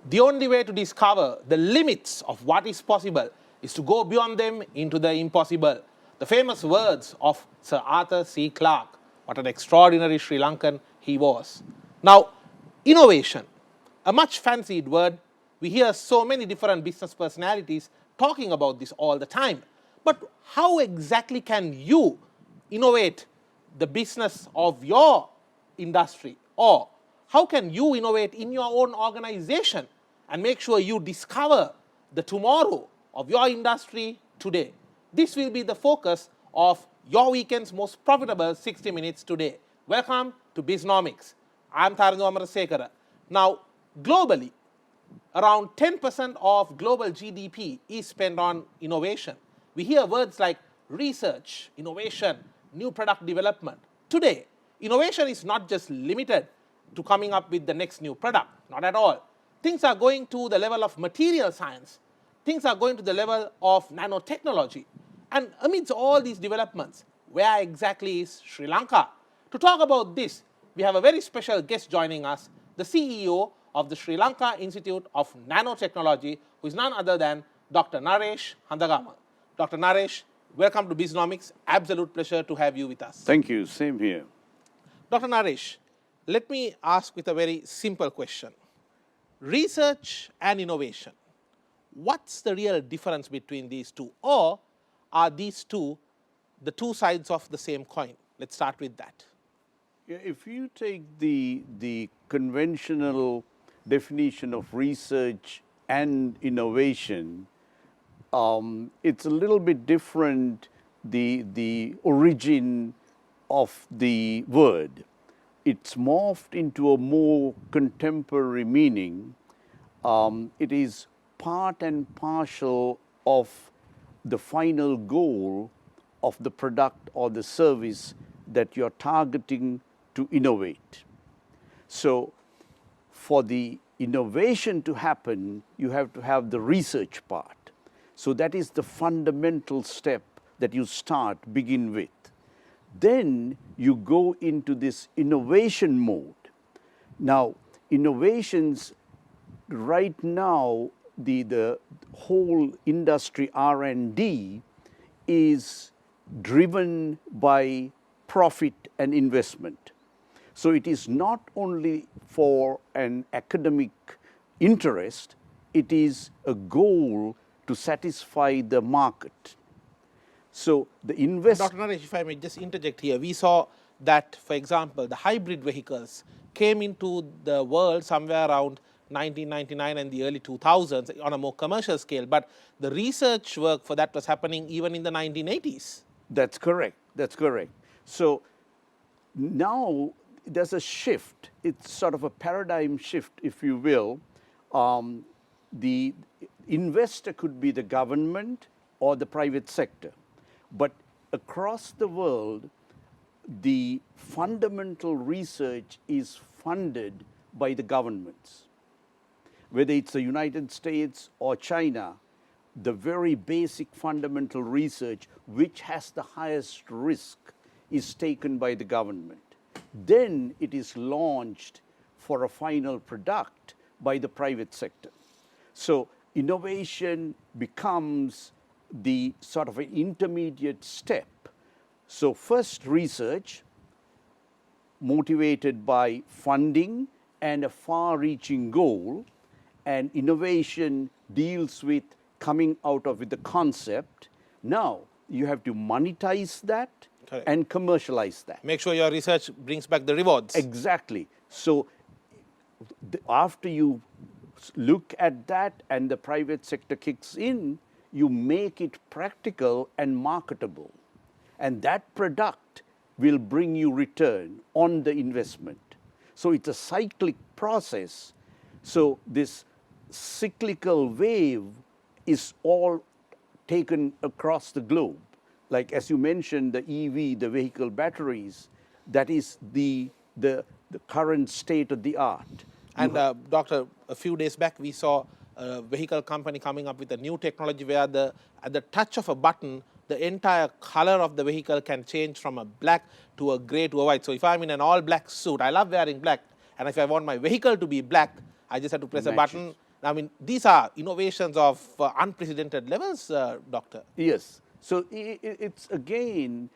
The only way to discover the limits of what is possible is to go beyond them into the impossible. The famous words of Sir Arthur C. Clarke. What an extraordinary Sri Lankan he was. Now, innovation, a much fancied word. We hear so many different business personalities talking about this all the time. But how exactly can you innovate the business of your industry? Or how can you innovate in your own organization and make sure you discover the tomorrow of your industry today? This will be the focus of your weekend's most profitable 60 minutes today. Welcome to BIZNOMICS. I'm HandagamaCEO. Now, globally, around 10% of global GDP is spent on innovation. We hear words like research, innovation, new product development. Today, innovation is not just limited to coming up with the next new product, not at all. Things are going to the level of material science. Things are going to the level of nanotechnology. And amidst all these developments, where exactly is Sri Lanka? To talk about this, we have a very special guest joining us, the CEO of the Sri Lanka Institute of Nanotechnology, who is none other than Dr. Naresh Handagama. Dr. Naresh, welcome to BIZNOMICS. Absolute pleasure to have you with us. Thank you. Same here. Dr. Naresh, let me ask with a very simple question. Research and innovation. What's the real difference between these two? Or are these two the two sides of the same coin? Let's start with that. Yeah, if you take the conventional definition of research and innovation, it's a little bit different, the origin of the word. It's morphed into a more contemporary meaning. It is part and parcel of the final goal of the product or the service that you're targeting to innovate. So for the innovation to happen, you have to have the research part. So that is the fundamental step that you begin with. Then you go into this innovation mode. Now, innovations right now, the whole industry R&D is driven by profit and investment. So it is not only for an academic interest, it is a goal to satisfy the market. So the Dr. Naresh, if I may just interject here, we saw that, for example, the hybrid vehicles came into the world somewhere around 1999 and the early 2000s on a more commercial scale, but the research work for that was happening even in the 1980s. That's correct. That's correct. So now there's a shift. It's sort of a paradigm shift, if you will. The investor could be the government or the private sector. But across the world, the fundamental research is funded by the governments. Whether it's the United States or China, the very basic fundamental research, which has the highest risk, is taken by the government. Then it is launched for a final product by the private sector. So innovation becomes the sort of an intermediate step. So first research, motivated by funding and a far-reaching goal, and innovation deals with coming out of with the concept. Now you have to monetize that. Correct. And commercialize that. Make sure your research brings back the rewards. Exactly. So after you look at that and the private sector kicks in, you make it practical and marketable. And that product will bring you return on the investment. So it's a cyclic process. So this cyclical wave is all taken across the globe. Like as you mentioned, the EV, the vehicle batteries, that is the current state of the art. And Doctor, a few days back we saw a vehicle company coming up with a new technology where at the touch of a button, the entire color of the vehicle can change from a black to a gray to a white. So if I'm in an all black suit, I love wearing black, and if I want my vehicle to be black, I just have to press a button I mean, these are innovations of unprecedented levels, Doctor. Yes. So it's again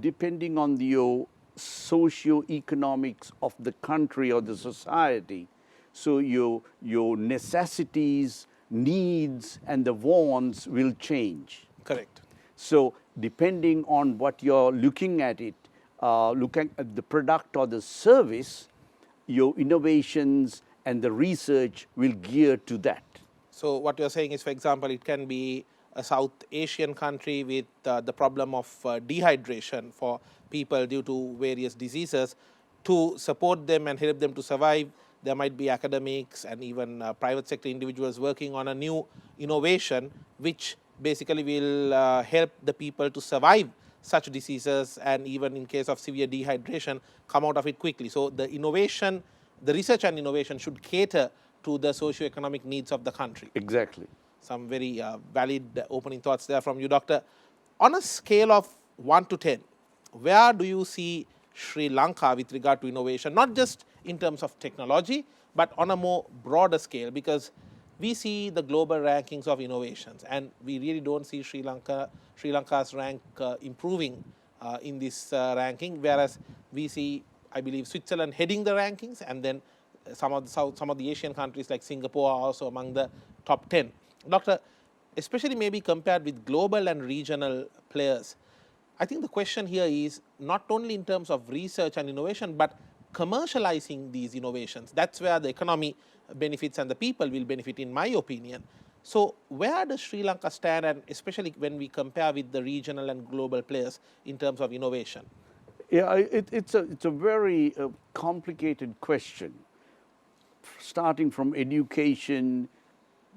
depending on your socio-economics of the country or the society. So your necessities, needs, and the wants will change. Correct. So depending on what you're looking at it, looking at the product or the service, your innovations and the research will gear to that. So what you're saying is, for example, it can be a South Asian country with the problem of dehydration for people due to various diseases. To support them and help them to survive, there might be academics and even private sector individuals working on a new innovation which basically will help the people to survive such diseases, and even in case of severe dehydration, come out of it quickly. So the innovation, the research and innovation should cater to the socio-economic needs of the country. Exactly. Some very valid opening thoughts there from you, Doctor. On a scale of 1 to 10, where do you see Sri Lanka with regard to innovation, not just in terms of technology, but on a more broader scale? Because we see the global rankings of innovations, and we really don't see Sri Lanka's rank improving in this ranking, whereas we see, I believe, Switzerland heading the rankings, and then some of the Asian countries like Singapore are also among the top 10. Doctor, especially maybe compared with global and regional players, I think the question here is not only in terms of research and innovation, but commercializing these innovations. That's where the economy benefits and the people will benefit, in my opinion. So where does Sri Lanka stand, and especially when we compare with the regional and global players in terms of innovation? Yeah, it's a very complicated question. Starting from education,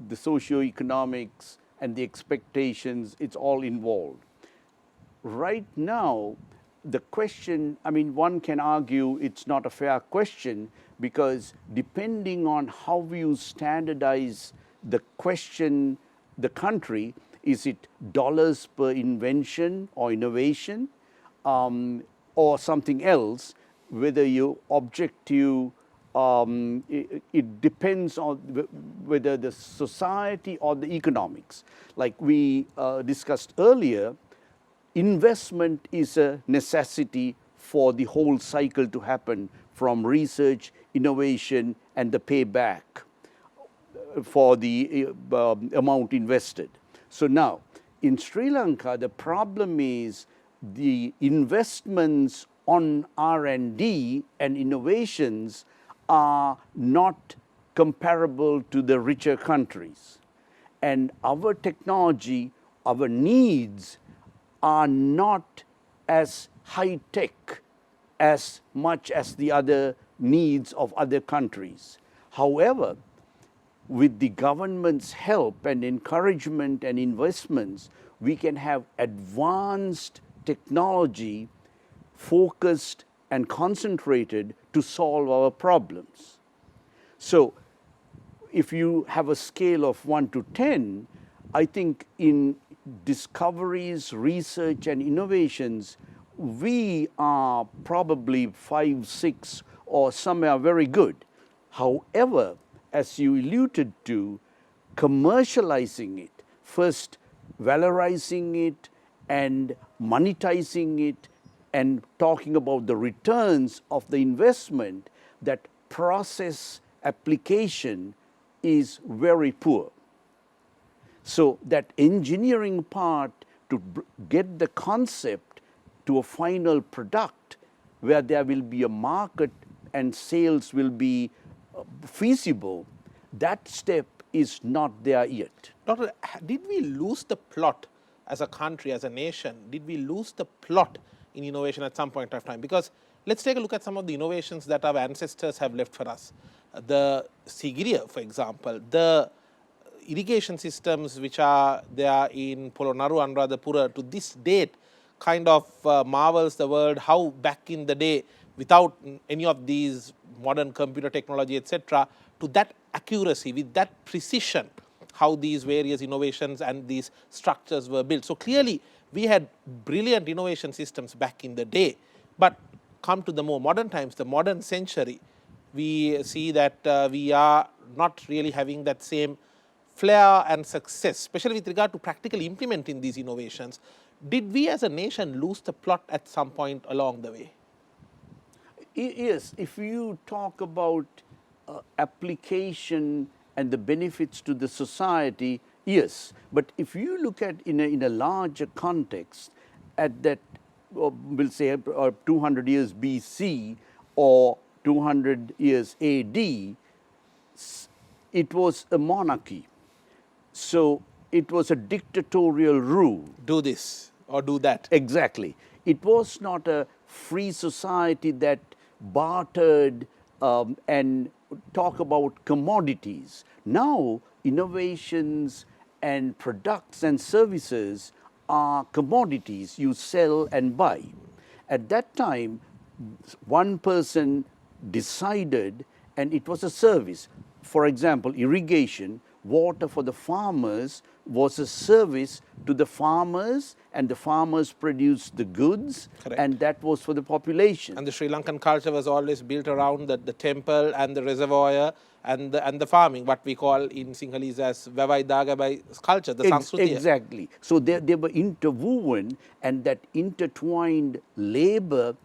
the socio-economics, and the expectations, it's all involved. Right now, the question, I mean, one can argue it's not a fair question, because depending on how you standardize the question, the country, is it dollars per invention or innovation, or something else, whether you object to, it depends on whether the society or the economics. Like we discussed earlier, investment is a necessity for the whole cycle to happen, from research, innovation, and the payback for the amount invested. So now, in Sri Lanka, the problem is the investments on R&D and innovations are not comparable to the richer countries. And our technology, our needs are not as high-tech as much as the other needs of other countries. However, with the government's help and encouragement and investments, we can have advanced technology focused and concentrated to solve our problems. So if you have a scale of 1 to 10, I think in discoveries, research, and innovations, we are probably 5, 6, or somewhere very good. However, as you alluded to, commercializing it, first valorizing it and monetizing it, and talking about the returns of the investment, that process application is very poor. So that engineering part to get the concept to a final product where there will be a market and sales will be feasible, that step is not there yet. Doctor, did we lose the plot as a country, as a nation? Did we lose the plot in innovation at some point of time? Because let's take a look at some of the innovations that our ancestors have left for us. The Sigiriya, for example, the irrigation systems which are there in Polonaru, Anuradhapura, to this date kind of marvels the world how back in the day, without any of these modern computer technology, etc., to that accuracy, with that precision, how these various innovations and these structures were built. So clearly, we had brilliant innovation systems back in the day, but come to the more modern times, the modern century, we see that we are not really having that same flair and success, especially with regard to practically implementing these innovations. Did we as a nation lose the plot at some point along the way? Yes, if you talk about application and the benefits to the society, yes. But if you look at in a larger context, at that, we'll say 200 years BC or 200 years AD, it was a monarchy. So it was a dictatorial rule. Do this or do that. Exactly. It was not a free society that bartered and talk about commodities. Now, innovations and products and services are commodities you sell and buy. At that time, one person decided, and it was a service. For example, irrigation, water for the farmers was a service to the farmers, and the farmers produced the goods. Correct. And that was for the population. And the Sri Lankan culture was always built around the temple and the reservoir and the farming, what we call in Sinhalese as Vavai Dagabai culture, the Sanskritiya. Exactly. So they were interwoven, and that intertwined labor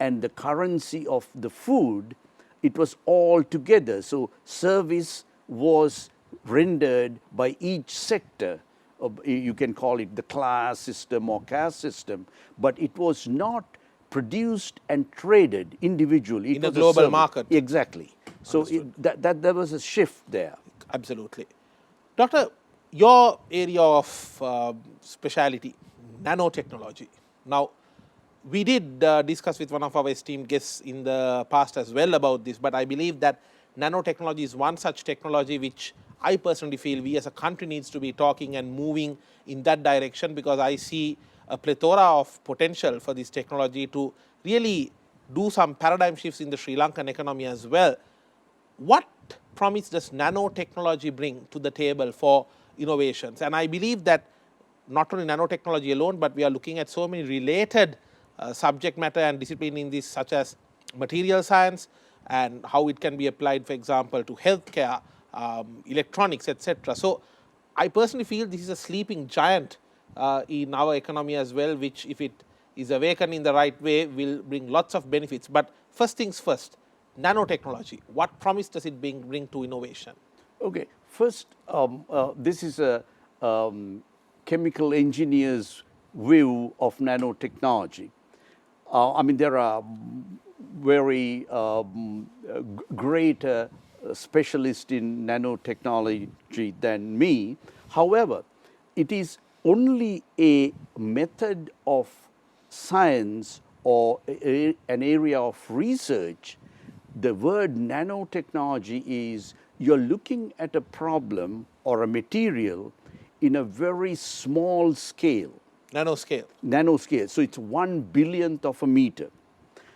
and the currency of the food, it was all together. So service was rendered by each sector. You can call it the class system or caste system, but it was not produced and traded individually. In a global market. Exactly. So there was a shift there. Absolutely. Doctor, your area of speciality, nanotechnology. Now, we did discuss with one of our esteemed guests in the past as well about this, but I believe that nanotechnology is one such technology which I personally feel we as a country needs to be talking and moving in that direction, because I see a plethora of potential for this technology to really do some paradigm shifts in the Sri Lankan economy as well. What promise does nanotechnology bring to the table for innovations? And I believe that not only nanotechnology alone, but we are looking at so many related subject matter and discipline in this, such as material science and how it can be applied, for example, to healthcare, electronics, etc. So I personally feel this is a sleeping giant in our economy as well, which, if it is awakened in the right way, will bring lots of benefits. But first things first, nanotechnology, what promise does it bring to innovation? Okay, first, this is a chemical engineer's view of nanotechnology. I mean, there are very great specialists in nanotechnology than me. However, it is only a method of science or an area of research. The word nanotechnology is you're looking at a problem or a material in a very small scale. Nanoscale. Nanoscale. So it's 1/1000th of a meter.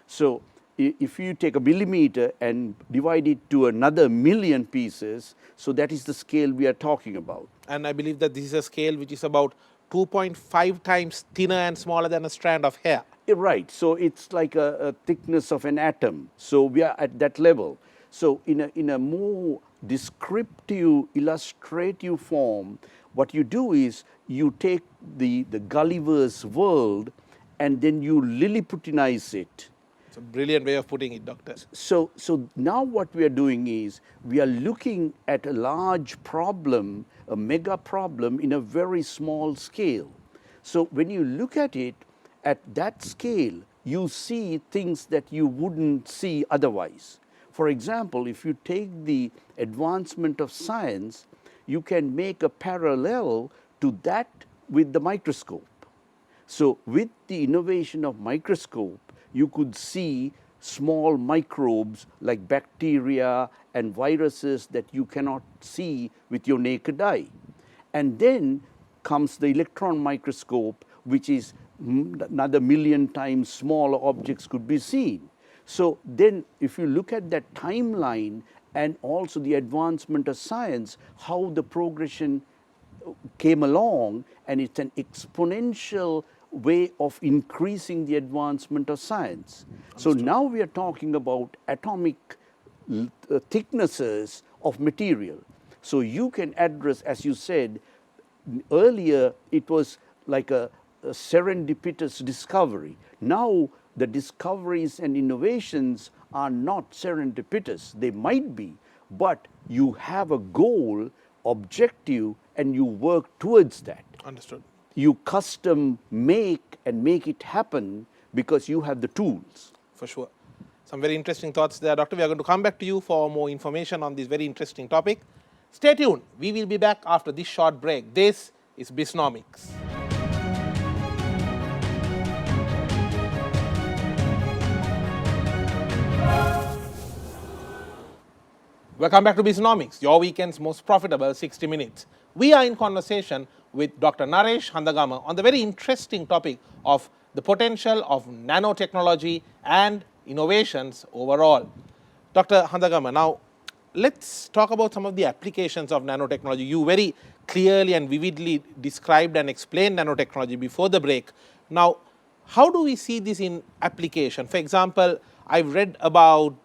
So if you take a millimeter and divide it to another million pieces, so that is the scale we are talking about. And I believe that this is a scale which is about 2.5 times thinner and smaller than a strand of hair. Right. So it's like a thickness of an atom. So we are at that level. So in a more descriptive, illustrative form, what you do is you take the Gulliver's world and then you Lilliputinize it. It's a brilliant way of putting it, Doctor. So now what we are doing is we are looking at a large problem, a mega problem in a very small scale. So when you look at it at that scale, you see things that you wouldn't see otherwise. For example, if you take the advancement of science, you can make a parallel to that with the microscope. So with the innovation of microscope, you could see small microbes like bacteria and viruses that you cannot see with your naked eye. And then comes the electron microscope, which is another million times smaller objects could be seen. So then if you look at that timeline and also the advancement of science, how the progression came along, and it's an exponential way of increasing the advancement of science. So now we are talking about atomic thicknesses of material. So you can address, as you said, earlier it was like a serendipitous discovery. Now the discoveries and innovations are not serendipitous. They might be, but you have a goal, objective, and you work towards that. Understood. You custom make and make it happen because you have the tools. For sure. Some very interesting thoughts there, Doctor. We are going to come back to you for more information on this very interesting topic. Stay tuned. We will be back after this short break. This is BIZNOMICS. Welcome back to BIZNOMICS, your weekend's most profitable 60 minutes. We are in conversation with Dr. Naresh Handagama on the very interesting topic of the potential of nanotechnology and innovations overall. Dr. Handagama, now let's talk about some of the applications of nanotechnology. You very clearly and vividly described and explained nanotechnology before the break. Now, how do we see this in application? For example, I've read about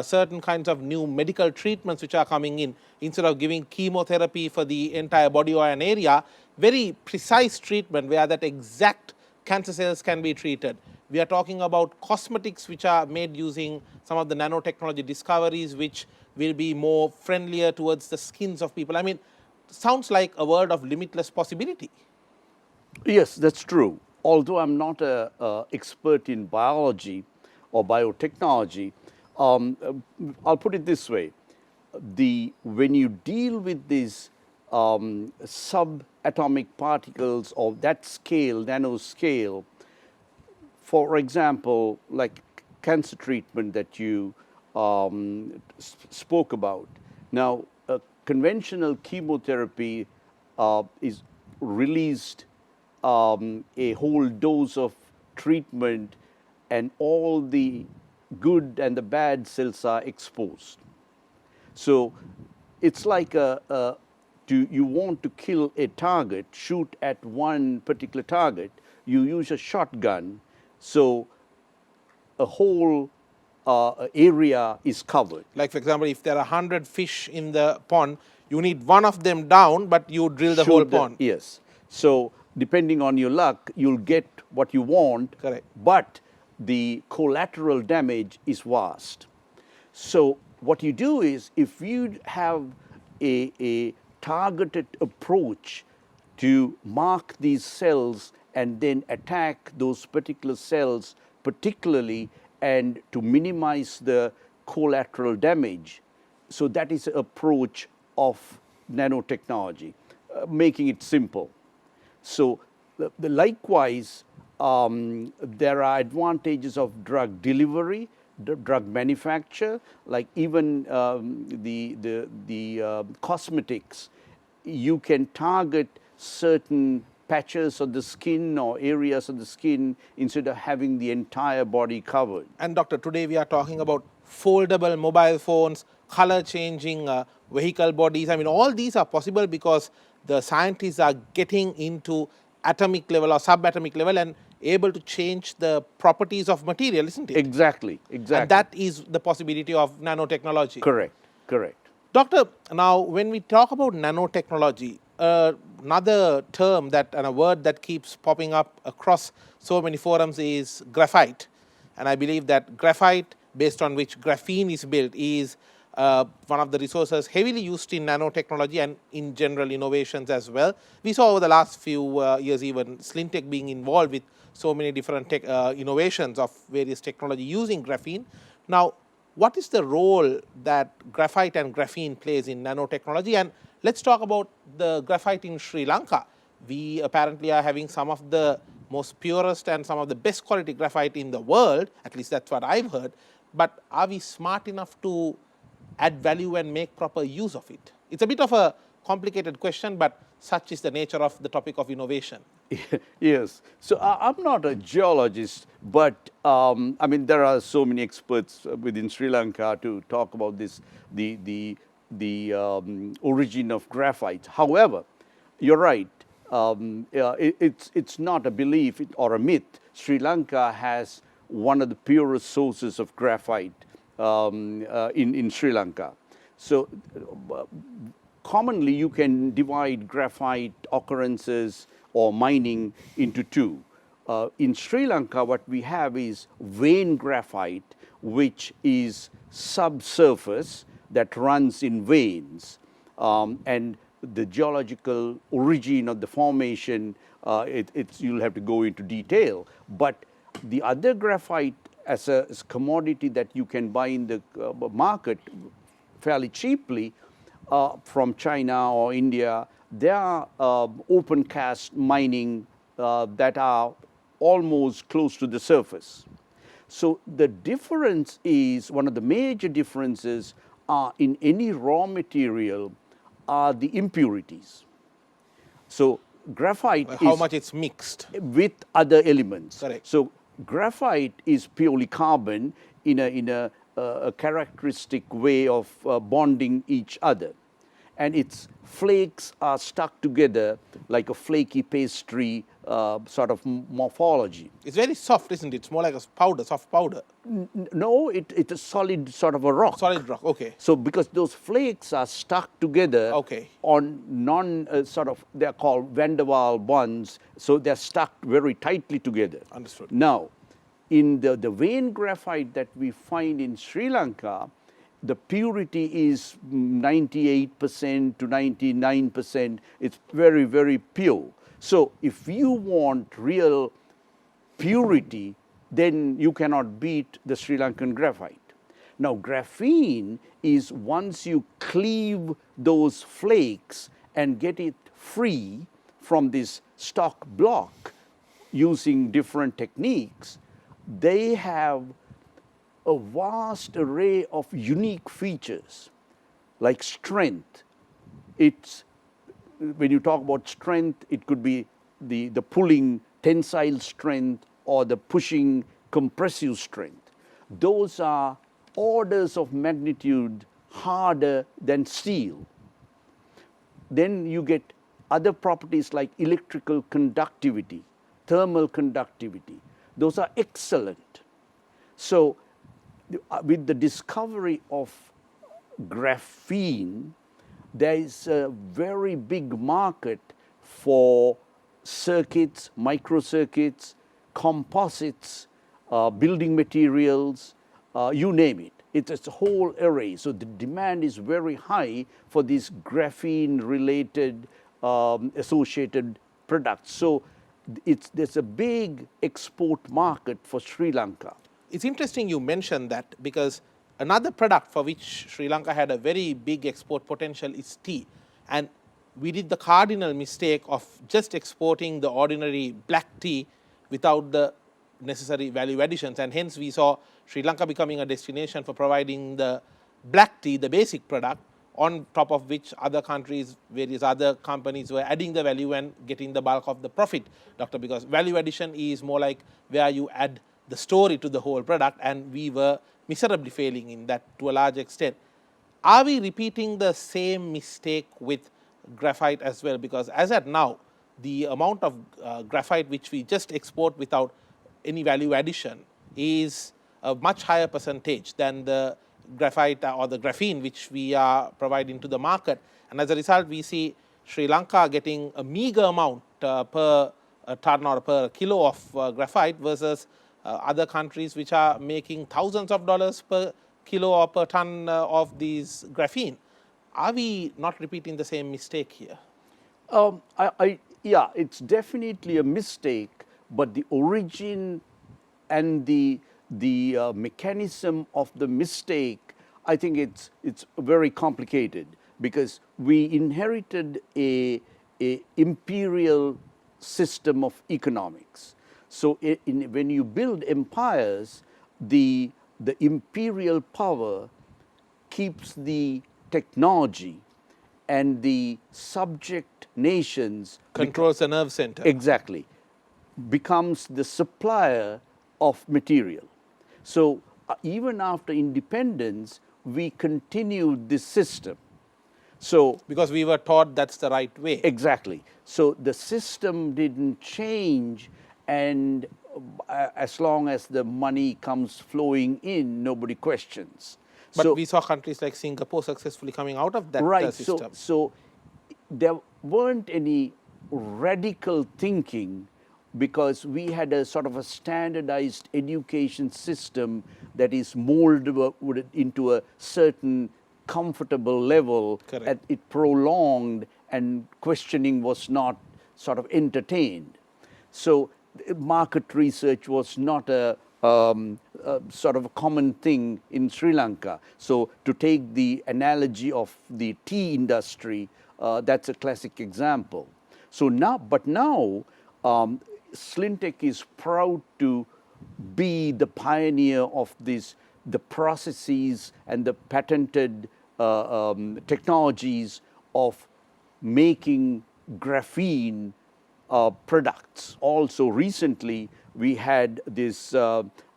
certain kinds of new medical treatments which are coming in. Instead of giving chemotherapy for the entire body or an area, very precise treatment where that exact cancer cells can be treated. We are talking about cosmetics which are made using some of the nanotechnology discoveries which will be more friendlier towards the skins of people. I mean, sounds like a world of limitless possibility. Yes, that's true. Although I'm not an expert in biology or biotechnology, I'll put it this way. When you deal with these subatomic particles of that scale, nanoscale, for example, like cancer treatment that you spoke about. Now, conventional chemotherapy is released a whole dose of treatment, and all the good and the bad cells are exposed. So it's like you want to kill a target, shoot at one particular target, you use a shotgun, so a whole area is covered. Like, for example, if there are 100 fish in the pond, you need one of them down, but you drill the whole pond. Yes. So depending on your luck, you'll get what you want. Correct. But the collateral damage is vast. So what you do is, if you have a targeted approach to mark these cells and then attack those particular cells particularly, and to minimize the collateral damage, so that is the approach of nanotechnology, making it simple. So likewise, there are advantages of drug delivery, drug manufacture, like even the cosmetics. You can target certain patches of the skin or areas of the skin instead of having the entire body covered. And Doctor, today we are talking about foldable mobile phones, color changing vehicle bodies. I mean, all these are possible because the scientists are getting into atomic level or subatomic level and able to change the properties of material, isn't it? Exactly, exactly. And that is the possibility of nanotechnology. Correct, correct. Doctor, now when we talk about nanotechnology, another term that and a word that keeps popping up across so many forums is graphite. And I believe that graphite, based on which graphene is built, is one of the resources heavily used in nanotechnology and in general innovations as well. We saw over the last few years even SLINTEC being involved with so many different innovations of various technology using graphene. Now, what is the role that graphite and graphene plays in nanotechnology? And let's talk about the graphite in Sri Lanka. We apparently are having some of the most purest and some of the best quality graphite in the world, at least that's what I've heard. But are we smart enough to add value and make proper use of it? It's a bit of a complicated question, but such is the nature of the topic of innovation. Yes. So I'm not a geologist, but I mean, there are so many experts within Sri Lanka to talk about this, the origin of graphite. However, you're right. It's not a belief or a myth. Sri Lanka has one of the purest sources of graphite in Sri Lanka. So commonly you can divide graphite occurrences or mining into two. In Sri Lanka, what we have is vein graphite, which is subsurface that runs in veins. And the geological origin of the formation, you'll have to go into detail. But the other graphite as a commodity that you can buy in the market fairly cheaply from China or India, there are open cast mining that are almost close to the surface. So the difference is, one of the major differences are in any raw material are the impurities. So graphite How is much it's mixed. with other elements. Correct. So graphite is purely carbon in a characteristic way of bonding each other. And its flakes are stuck together like a flaky pastry sort of morphology. It's very soft, isn't it? It's more like a powder, soft powder. No, it's a solid sort of a rock. Solid rock, okay. So because those flakes are stuck together Okay. on they're called van der Waals bonds, so they're stuck very tightly together. Understood. Now, in the vein graphite that we find in Sri Lanka, the purity is 98% to 99%. It's very, very pure. So if you want real purity, then you cannot beat the Sri Lankan graphite. Now, graphene is, once you cleave those flakes and get it free from this stock block using different techniques, they have a vast array of unique features like strength. It's, when you talk about strength, it could be the pulling tensile strength or the pushing compressive strength. Those are orders of magnitude harder than steel. Then you get other properties like electrical conductivity, thermal conductivity. Those are excellent. So with the discovery of graphene, there is a very big market for circuits, microcircuits, composites, building materials, you name it. It's a whole array. So the demand is very high for these graphene-related associated products. So there's a big export market for Sri Lanka. It's interesting you mentioned that, because another product for which Sri Lanka had a very big export potential is tea. And we did the cardinal mistake of just exporting the ordinary black tea without the necessary value additions. And hence we saw Sri Lanka becoming a destination for providing the black tea, the basic product, on top of which other countries, various other companies were adding the value and getting the bulk of the profit, Doctor, because value addition is more like where you add the story to the whole product, and we were miserably failing in that to a large extent. Are we repeating the same mistake with graphite as well? Because as at now, the amount of graphite which we just export without any value addition is a much higher percentage than the graphite or the graphene which we are providing to the market. And as a result, we see Sri Lanka getting a meager amount per ton or per kilo of graphite versus other countries which are making thousands of dollars per kilo or per ton of these graphene. Are we not repeating the same mistake here? Yeah, it's definitely a mistake, but the origin and the mechanism of the mistake, I think it's very complicated, because we inherited a imperial system of economics. So when you build empires, the imperial power keeps the technology, and the subject nations Controls the nerve center. Exactly. Becomes the supplier of material. So even after independence, we continued this system. So because we were taught that's the right way. Exactly. So the system didn't change, and as long as the money comes flowing in, nobody questions. But we saw countries like Singapore successfully coming out of that right, system. So there weren't any radical thinking because we had a sort of a standardized education system that is molded into a certain comfortable level. Correct. And it prolonged and questioning was not sort of entertained. So market research was not a sort of a common thing in Sri Lanka. So to take the analogy of the tea industry, that's a classic example. So now, SLINTEC is proud to be the pioneer of the processes and the patented technologies of making graphene products. Also recently, we had these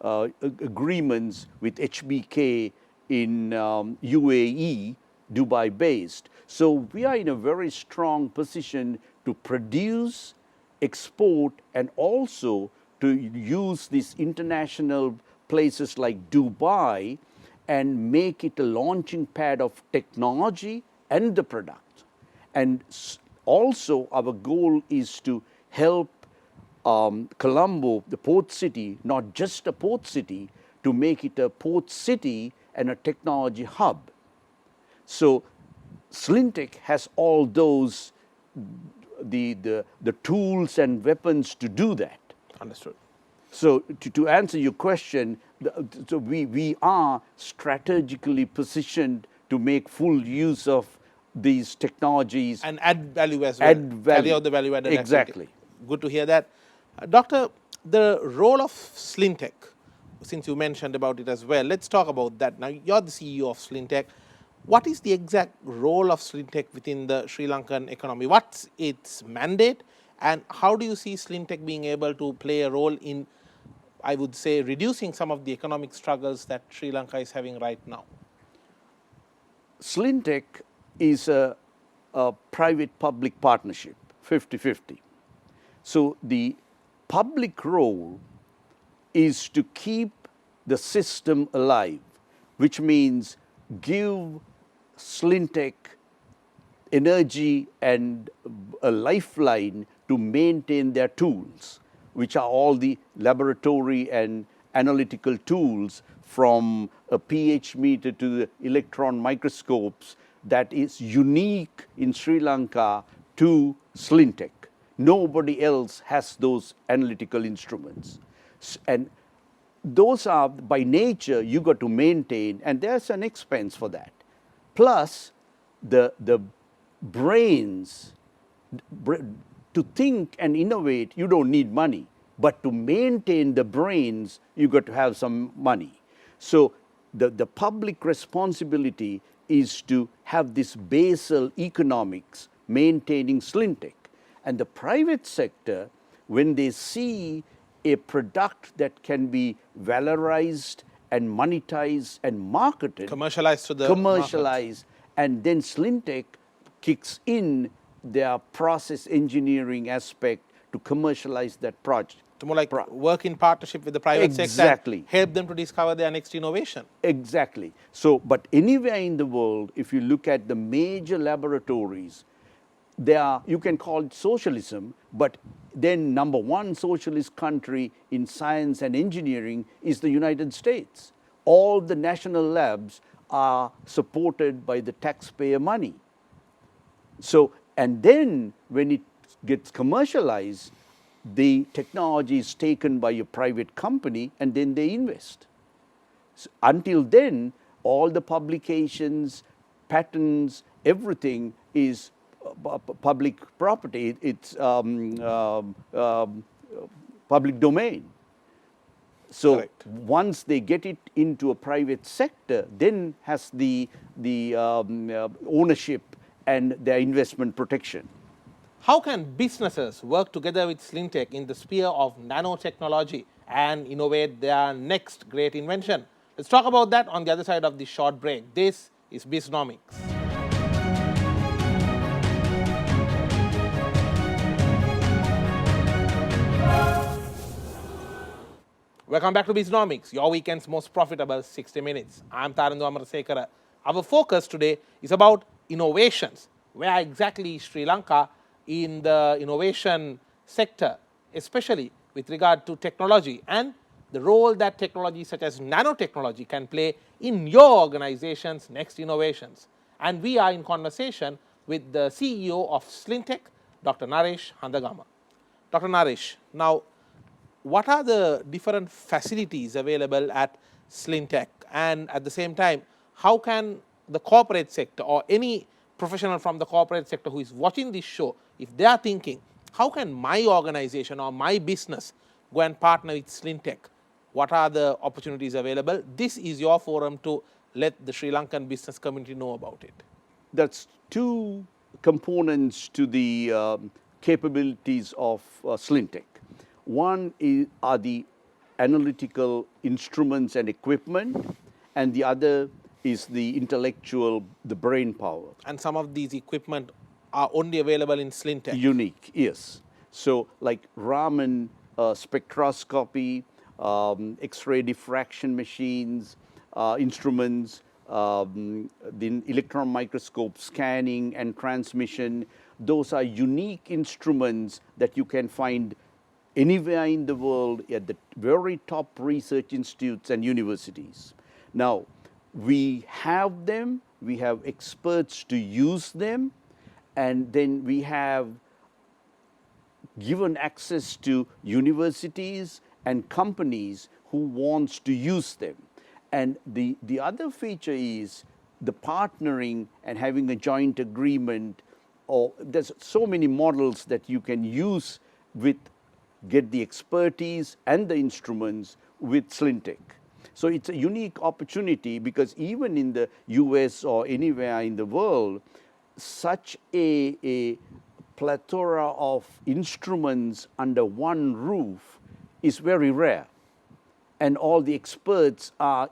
agreements with HBK in UAE, Dubai based. So we are in a very strong position to produce, export, and also to use these international places like Dubai and make it a launching pad of technology and the product. And also our goal is to help Colombo, the port city, not just a port city, to make it a port city and a technology hub. So SLINTEC has all those, the tools and weapons to do that. Understood. So to answer your question, so we are strategically positioned to make full use of these technologies. And add value as well. Add value. Carry out the value added Exactly. activity. Good to hear that. Doctor, the role of SLINTEC, since you mentioned about it as well, let's talk about that. Now, you're the CEO of SLINTEC. What is the exact role of SLINTEC within the Sri Lankan economy? What's its mandate? And how do you see SLINTEC being able to play a role in, I would say, reducing some of the economic struggles that Sri Lanka is having right now? SLINTEC is a private-public partnership, 50-50. So the public role is to keep the system alive, which means give SLINTEC energy and a lifeline to maintain their tools, which are all the laboratory and analytical tools, from a pH meter to the electron microscopes, that is unique in Sri Lanka to SLINTEC. Nobody else has those analytical instruments. And those are, by nature, you got to maintain, and there's an expense for that. Plus, the brains, to think and innovate, you don't need money. But to maintain the brains, you got to have some money. So the public responsibility is to have this basal economics maintaining SLINTEC. And the private sector, when they see a product that can be valorized and monetized and marketed, commercialized to the commercialized, and then SLINTEC kicks in their process engineering aspect to commercialize that project. To more like work in partnership with the private Exactly. sector, help them to discover their next innovation. Exactly. So, but anywhere in the world, if you look at the major laboratories, they are, you can call it socialism, but then number one socialist country in science and engineering is the United States. All the national labs are supported by the taxpayer money. So, and then when it gets commercialized, the technology is taken by a private company and then they invest. So until then, all the publications, patents, everything is public property. It's public domain. So Correct. once they get it into a private sector, then has the ownership and their investment protection. How can businesses work together with SLINTEC in the sphere of nanotechnology and innovate their next great invention? Let's talk about that on the other side of this short break. This is BIZNOMICS. Welcome back to BIZNOMICS, your weekend's most profitable 60 minutes. I'm Tarandu Amarasekara. Our focus today is about innovations. Where exactly is Sri Lanka in the innovation sector, especially with regard to technology and the role that technology such as nanotechnology can play in your organization's next innovations. And we are in conversation with the CEO of SLINTEC, Dr. Naresh Handagama. Dr. Naresh, now what are the different facilities available at SLINTEC, and at the same time, how can the corporate sector or any professional from the corporate sector who is watching this show, if they are thinking, how can my organization or my business go and partner with SLINTEC? What are the opportunities available? This is your forum to let the Sri Lankan business community know about it. That's two components to the capabilities of SLINTEC. One are the analytical instruments and equipment, and the other is the intellectual, the brain power. And some of these equipment are only available in SLINTEC. Unique, yes. So like Raman spectroscopy, X-ray diffraction machines, instruments, the electron microscope scanning and transmission, those are unique instruments that you can find anywhere in the world at the very top research institutes and universities. Now, we have them, we have experts to use them, and then we have given access to universities and companies who wants to use them. And the other feature is the partnering and having a joint agreement, or there's so many models that you can use with get the expertise and the instruments with SLINTEC. So it's a unique opportunity because even in the US or anywhere in the world, such a plethora of instruments under one roof is very rare. And all the experts are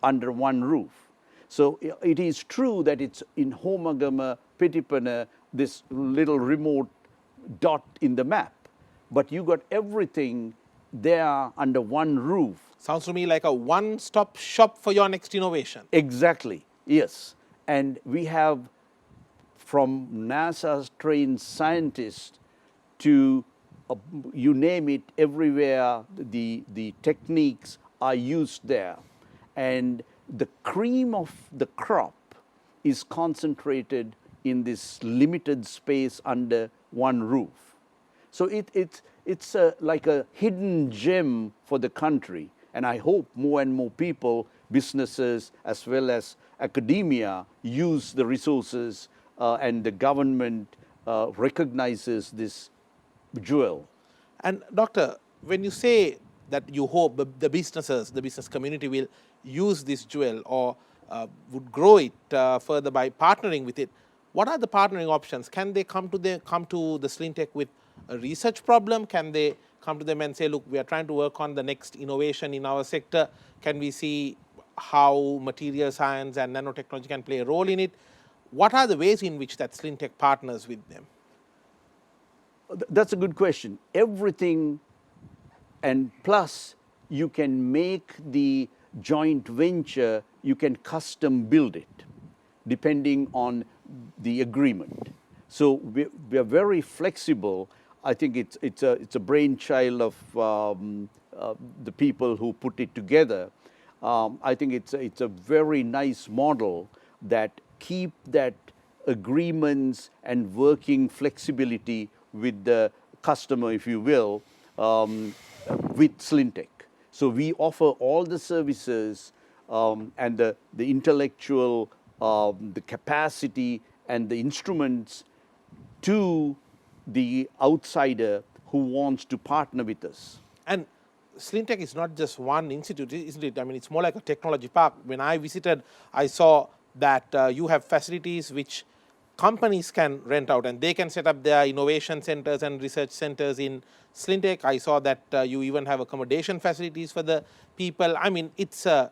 under one roof. So it is true that it's in Homagama, Pitipana, this little remote dot in the map. But you got everything there under one roof. Sounds to me like a one-stop shop for your next innovation. Exactly, yes. And we have from NASA's trained scientists to you name it, everywhere the techniques are used there. And the cream of the crop is concentrated in this limited space under one roof. So it's like a hidden gem for the country. And I hope more and more people, businesses as well as academia, use the resources and the government recognizes this jewel. And Doctor, when you say that you hope the businesses, the business community will use this jewel or would grow it further by partnering with it, what are the partnering options? Can they come to the SLINTEC with a research problem? Can they come to them and say, look, we are trying to work on the next innovation in our sector. Can we see how material science and nanotechnology can play a role in it? What are the ways in which that SLINTEC partners with them? That's a good question. Everything, and plus you can make the joint venture, you can custom build it depending on the agreement. So we are very flexible. I think it's a brainchild of the people who put it together. I think it's a very nice model that keep that agreements and working flexibility with the customer, if you will, with SLINTEC. So we offer all the services and the intellectual, the capacity and the instruments to the outsider who wants to partner with us. And SLINTEC is not just one institute, isn't it? I mean, it's more like a technology park. When I visited, I saw that you have facilities which companies can rent out and they can set up their innovation centers and research centers in SLINTEC. I saw that you even have accommodation facilities for the people. I mean, it's a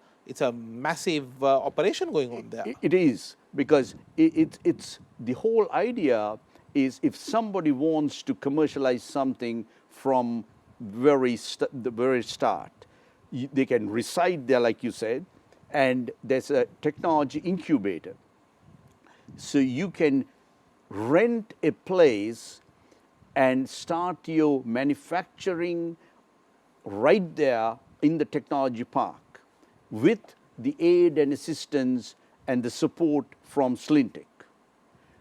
massive operation going on there. It is, because it's the whole idea is if somebody wants to commercialize something from the very start, they can reside there, like you said, and there's a technology incubator. So you can rent a place and start your manufacturing right there in the technology park with the aid and assistance and the support from SLINTEC.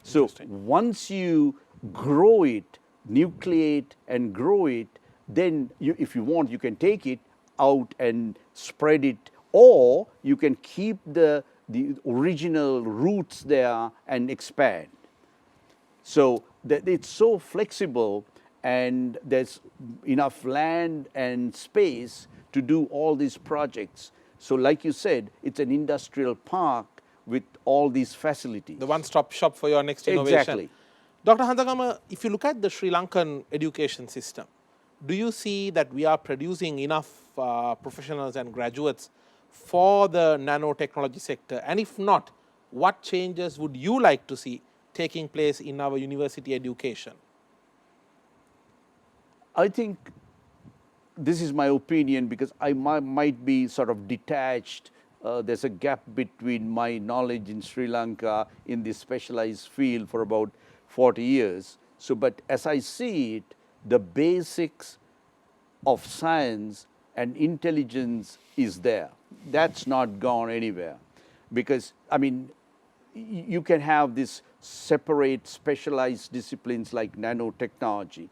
So once you grow it, nucleate and grow it, then if you want, you can take it out and spread it, or you can keep the original roots there and expand. So that it's so flexible, and there's enough land and space to do all these projects. So like you said, it's an industrial park with all these facilities. The one-stop shop for your next innovation. Exactly. Dr. Handagama, if you look at the Sri Lankan education system, do you see that we are producing enough professionals and graduates for the nanotechnology sector? And if not, what changes would you like to see taking place in our university education? I think this is my opinion, because I might be sort of detached. There's a gap between my knowledge in Sri Lanka in this specialized field for about 40 years. So, but as I see it, the basics of science and intelligence is there. That's not gone anywhere, because, I mean, you can have this separate specialized disciplines like nanotechnology.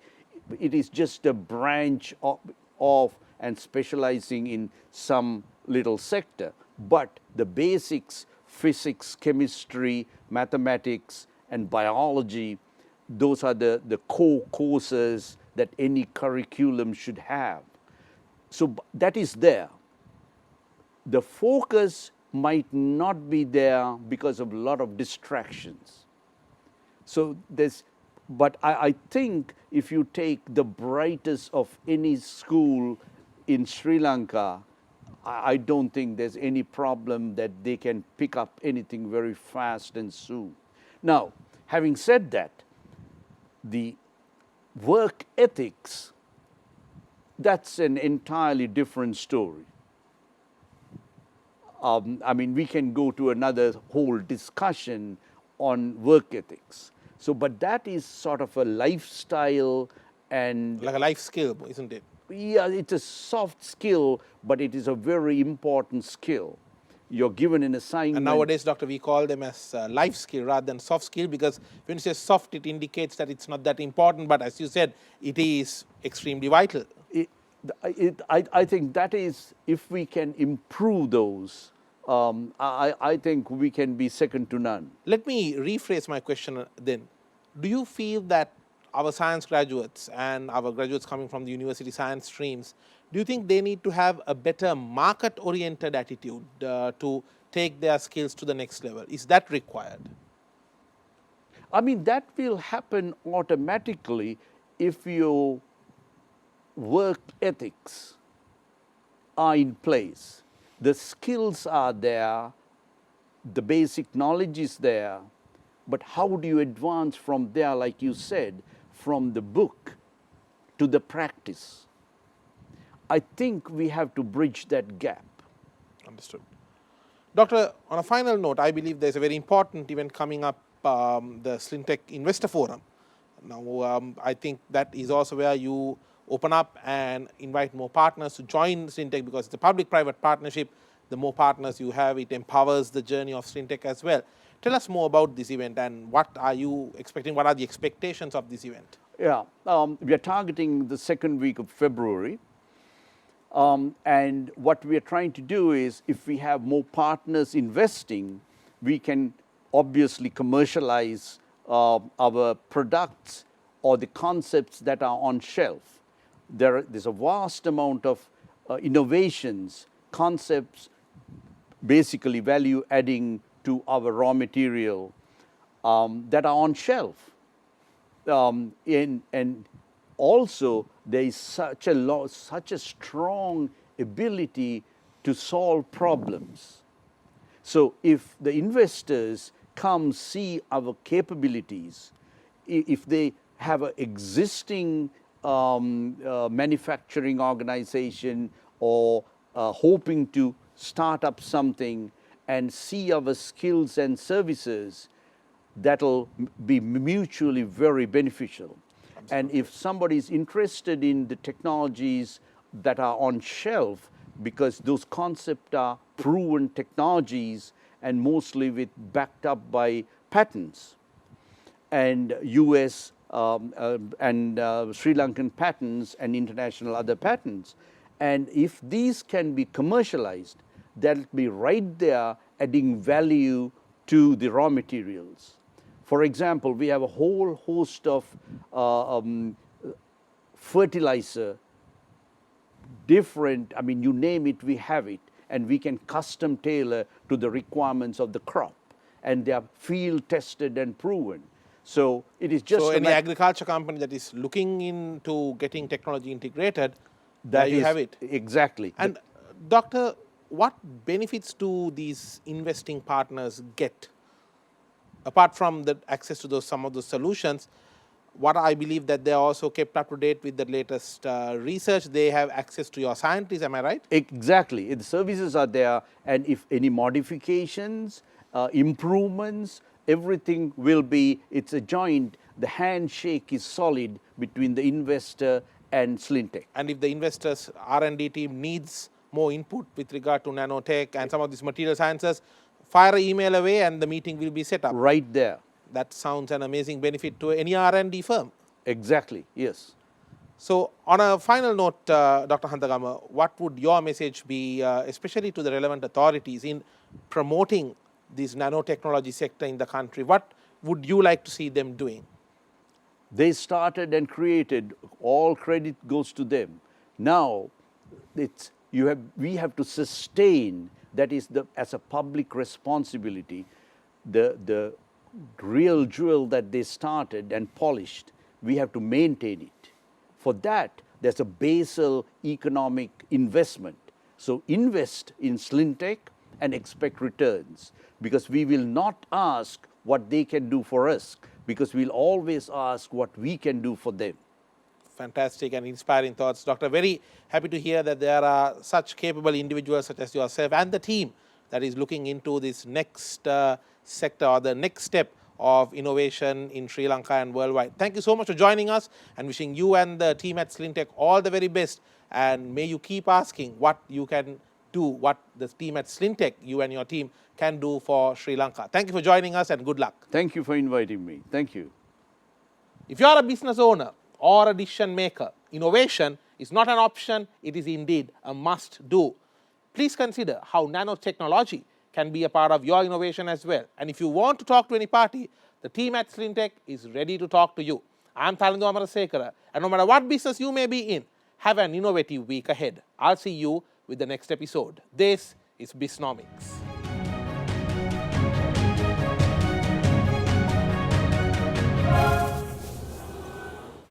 It is just a branch of and specializing in some little sector, but the basics, physics, chemistry, mathematics, and biology, those are the core courses that any curriculum should have. So that is there. The focus might not be there because of a lot of distractions. So there's, but I think if you take the brightest of any school in Sri Lanka, I don't think there's any problem that they can pick up anything very fast and soon. Now, having said that, the work ethics, that's an entirely different story. I mean, we can go to another whole discussion on work ethics. So, but that is sort of a lifestyle and... Like a life skill, isn't it? Yeah, it's a soft skill, but it is a very important skill. You're given an assignment. And nowadays, doctor, we call them as life skill rather than soft skill, because when you say soft, it indicates that it's not that important, but as you said, it is extremely vital. I think that is, if we can improve those, I think we can be second to none. Let me rephrase my question then. Do you feel that our science graduates and our graduates coming from the university science streams, do you think they need to have a better market-oriented attitude to take their skills to the next level? Is that required? I mean, that will happen automatically if your work ethics are in place. The skills are there, the basic knowledge is there, but how do you advance from there, like you said, from the book to the practice? I think we have to bridge that gap. Understood. Doctor, on a final note, I believe there's a very important event coming up, the SLINTEC Investor Forum. Now, I think that is also where you open up and invite more partners to join SLINTEC, because it's a public-private partnership. The more partners you have, it empowers the journey of SLINTEC as well. Tell us more about this event and what are you expecting? What are the expectations of this event? Yeah, we are targeting the second week of February. And what we are trying to do is, if we have more partners investing, we can obviously commercialize our products or the concepts that are on shelf. There's a vast amount of innovations, concepts, basically value adding to our raw material that are on shelf. And also there is such a strong ability to solve problems. So if the investors come see our capabilities, if they have an existing manufacturing organization or hoping to start up something and see our skills and services, that'll be mutually very beneficial. And if somebody is interested in the technologies that are on shelf, because those concepts are proven technologies and mostly backed up by patents, and US and Sri Lankan patents and international other patents. And if these can be commercialized, that'll be right there adding value to the raw materials. For example, we have a whole host of fertilizer, different, I mean, you name it, we have it, and we can custom tailor to the requirements of the crop, and they are field tested and proven. So it is just so any agriculture company that is looking into getting technology integrated, there you have it. Exactly. And Doctor, what benefits do these investing partners get? Apart from the access to some of the solutions, what I believe that they are also kept up to date with the latest research. They have access to your scientists, am I right? Exactly. The services are there, and if any modifications, improvements, everything will be, it's a joint, the handshake is solid between the investor and SLINTEC. And if the investors' R&D team needs more input with regard to nanotech and some of these material sciences, fire an email away and the meeting will be set up. Right there. That sounds an amazing benefit to any R&D firm. Exactly, yes. So on a final note, Dr. Handagama, what would your message be, especially to the relevant authorities in promoting this nanotechnology sector in the country? What would you like to see them doing? They started and created, all credit goes to them. Now, we have to sustain, that is as a public responsibility, the real jewel that they started and polished, we have to maintain it. For that, there's a basal economic investment. So invest in SLINTEC and expect returns, because we will not ask what they can do for us, because we'll always ask what we can do for them. Fantastic and inspiring thoughts, Doctor. Very happy to hear that there are such capable individuals such as yourself and the team that is looking into this next sector or the next step of innovation in Sri Lanka and worldwide. Thank you so much for joining us, and wishing you and the team at SLINTEC all the very best. And may you keep asking what you can do, what the team at SLINTEC, you and your team, can do for Sri Lanka. Thank you for joining us and good luck. Thank you for inviting me. Thank you. If you are a business owner or a decision maker, innovation is not an option, it is indeed a must do. Please consider how nanotechnology can be a part of your innovation as well. And if you want to talk to any party, the team at SLINTEC is ready to talk to you. I'm Thalindu Amarasekara, and no matter what business you may be in, have an innovative week ahead. I'll see you with the next episode. This is BIZNOMICS.